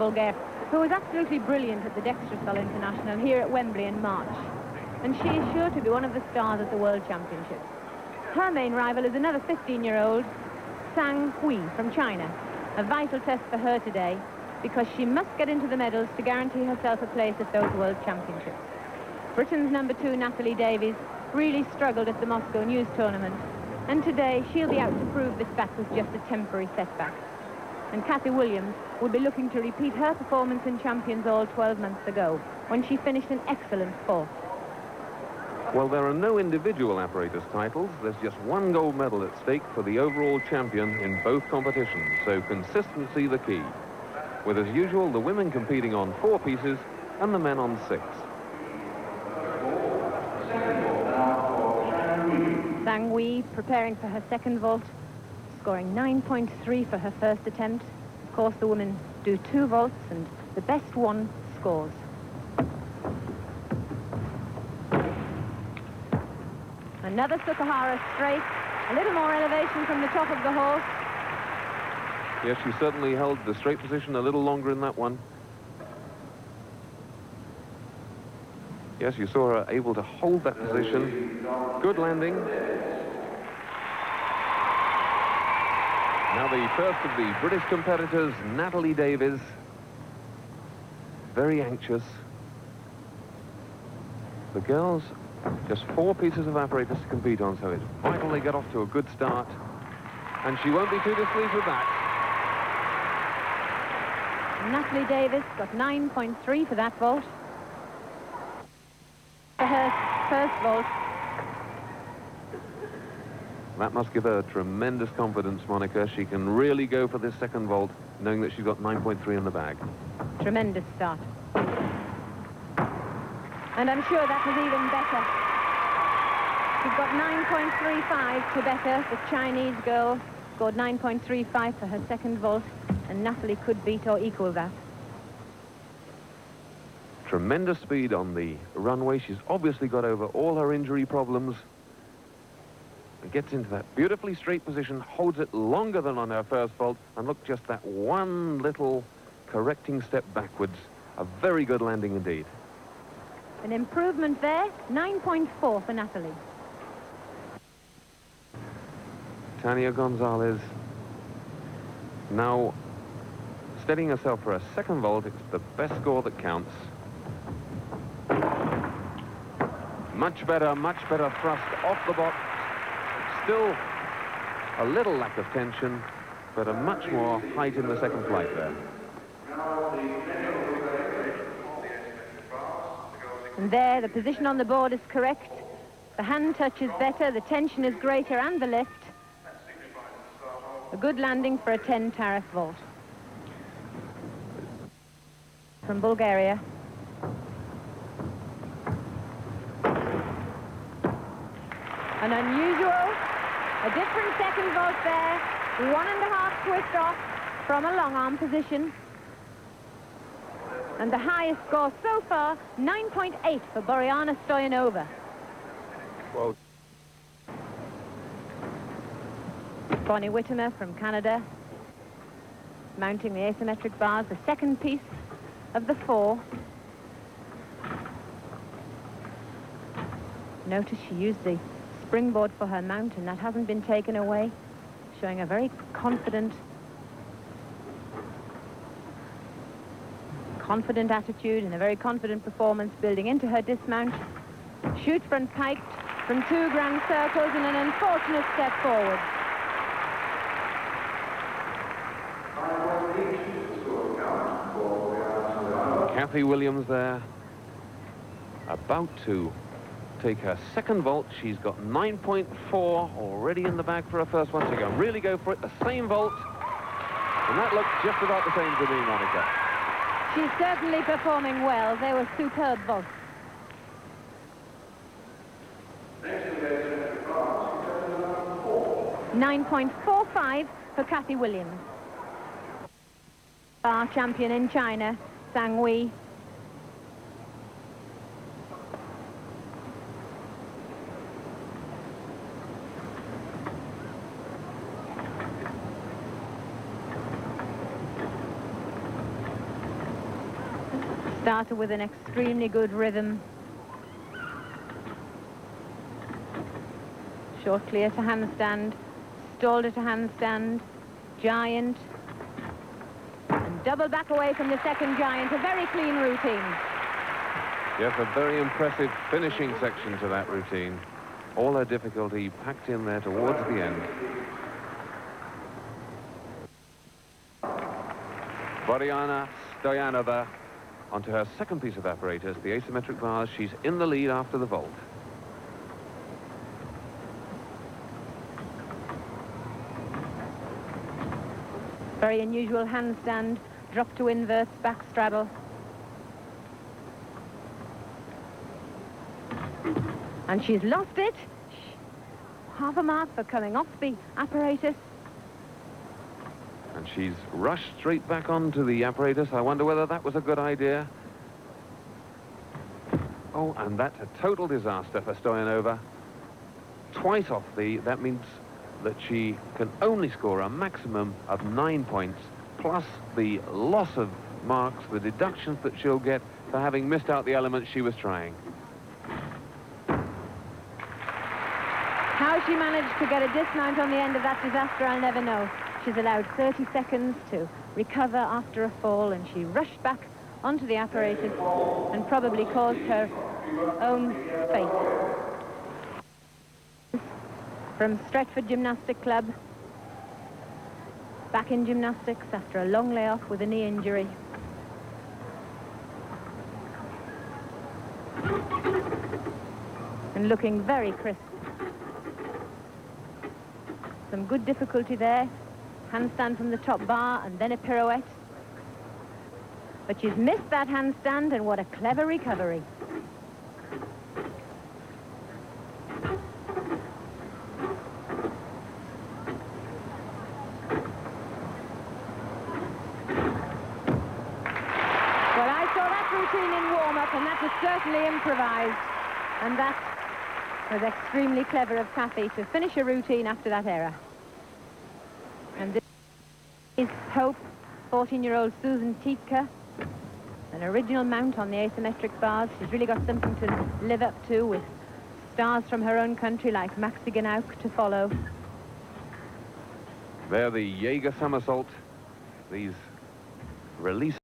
Bulgaria, who was absolutely brilliant at the Dextrosol International here at Wembley in March. And she is sure to be one of the stars at the World Championships. Her main rival is another 15-year-old, Zhang Hui from China. A vital test for her today, because she must get into the medals to guarantee herself a place at those World Championships. Britain's number 2, Natalie Davies, really struggled at the Moscow News Tournament, and today she'll be out to prove this back was just a temporary setback. And Cathy Williams will be looking to repeat her performance in Champions All 12 months ago, when she finished an excellent 4th. Well, there are no individual apparatus titles. There's just one gold medal at stake for the overall champion in both competitions, so consistency the key. With, as usual, the women competing on 4 pieces and the men on 6. Zhang Hui preparing for her second vault, scoring 9.3 for her first attempt. Of course, the women do 2 vaults, and the best one scores. Another Sukahara straight, a little more elevation from the top of the horse. Yes, she certainly held the straight position a little longer in that one. Yes, you saw her able to hold that position. Good landing. Now the first of the British competitors, Natalie Davies. Very anxious. The girls, just 4 pieces of apparatus to compete on, so it's vital they get off to a good start. And she won't be too displeased with that. Natalie Davies got 9.3 for that vault. For her first vault. That must give her tremendous confidence, Monica. She can really go for this second vault, knowing that she's got 9.3 in the bag. Tremendous start. And I'm sure that was even better. She's got 9.35 to better. The Chinese girl scored 9.35 for her second vault, and Natalie could beat or equal that. Tremendous speed on the runway. She's obviously got over all her injury problems. And gets into that beautifully straight position, holds it longer than on her first vault, and look, just that one little correcting step backwards. A very good landing indeed. An improvement there, 9.4 for Natalie. Tania Gonzalez now steadying herself for a second vault. It's the best score that counts. Much better thrust off the box. Still a little lack of tension, but a much more height in the second flight there. And there, the position on the board is correct. The hand touch is better, the tension is greater, and the lift. A good landing for a 10 tariff vault. From Bulgaria. An unusual, a different second vault there. 1.5 twist off from a long arm position. And the highest score so far, 9.8 for Boriana Stoyanova. Well, Bonnie Whittimer from Canada, mounting the asymmetric bars, the second piece of the 4. Notice she used the springboard for her mount, and that hasn't been taken away, showing a very confident attitude and a very confident performance building into her dismount. Shoot front piked from 2 grand circles and an unfortunate step forward. Cathy Williams there, about to take her second vault. She's got 9.4 already in the bag for her first one. So go really go for it, the same vault. And that looks just about the same to me, Monica. She's certainly performing well. They were superb vaults. $9.45 for Cathy Williams. Our champion in China, Zhang Hui. Started with an extremely good rhythm. Short clear to handstand, stalled it to handstand, giant, and double back away from the second giant. A very clean routine. Yes, a very impressive finishing section to that routine. All her difficulty packed in there towards the end. Boriana Stoyanova onto her second piece of apparatus, the asymmetric bars. She's in the lead after the vault. Very unusual handstand, drop to inverts, back straddle. And she's lost it. Half a mark for coming off the apparatus. And she's rushed straight back onto the apparatus. I wonder whether that was a good idea. Oh, and that's a total disaster for Stoyanova. Twice off that means that she can only score a maximum of 9 points, plus the loss of marks, the deductions that she'll get for having missed out the elements she was trying. How she managed to get a dismount on the end of that disaster, I'll never know. She's allowed 30 seconds to recover after a fall, and she rushed back onto the apparatus and probably caused her own fate. From Stretford Gymnastic Club, back in gymnastics after a long layoff with a knee injury. And looking very crisp. Some good difficulty there. Handstand from the top bar and then a pirouette. But she's missed that handstand, and what a clever recovery. Well, I saw that routine in warm-up, and that was certainly improvised. And that was extremely clever of Kathy to finish a routine after that error. And this is Hope, 14-year-old Susan Tietke, an original mount on the asymmetric bars. She's really got something to live up to, with stars from her own country like Maxi Ganauk to follow. There, the Jaeger somersault, these release